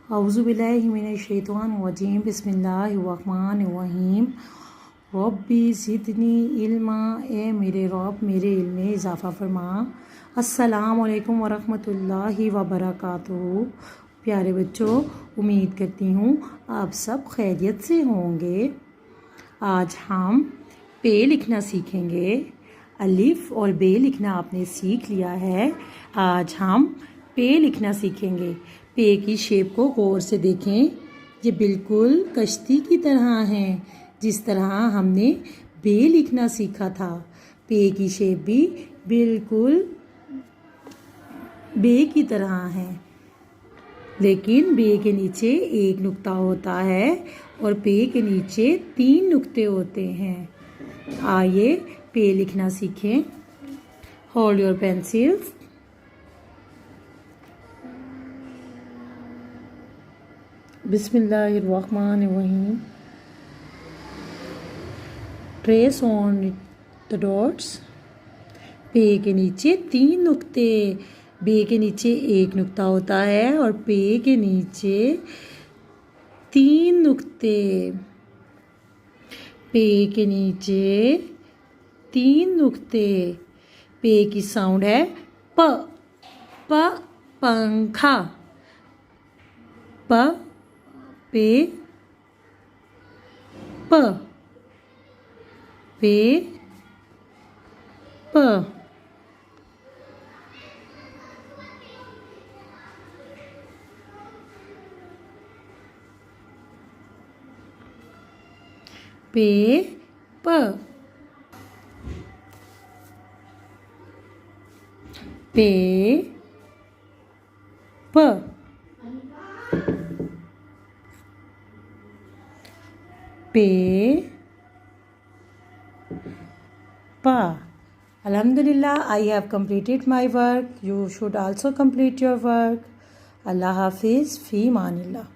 औज़ुबिल्लाहि मिनश्शैतानिर्रजीम बिस्मिल्लाहिर्रहमानिर्रहीम। रब्बी ज़िदनी इल्मा, ए मेरे रब मेरे इल्म में इजाफ़ा फरमा। अस्सलामु अलैकुम वरहमतुल्लाहि वबरकातुहू। प्यारे बच्चों, उम्मीद करती हूँ आप सब खैरियत से होंगे। आज हम पे लिखना सीखेंगे। अलिफ और बे लिखना आपने सीख लिया है। आज हम पे लिखना सीखेंगे। पे की शेप को गौर से देखें, ये बिल्कुल कश्ती की तरह है, जिस तरह हमने बे लिखना सीखा था। पे की शेप भी बिल्कुल बे की तरह है, लेकिन बे के नीचे एक नुक्ता होता है और पे के नीचे 3 नुक्ते होते हैं। आइए पे लिखना सीखें। Hold your pencils. बिस्मिल्लाहिर्रहमानिर्रहीम। Trace on the dots. पे के नीचे 3 नुक्ते। बे के नीचे एक नुक्ता होता है और पे के नीचे 3 नुक्ते। पे के नीचे 3 नुक्ते। पे की साउंड है प। प पंखा। प पे प पे प। पे प पे प पे pa. Alhamdulillah, I have completed my work. You should also complete your work. Allah Hafiz, Fi Manillah.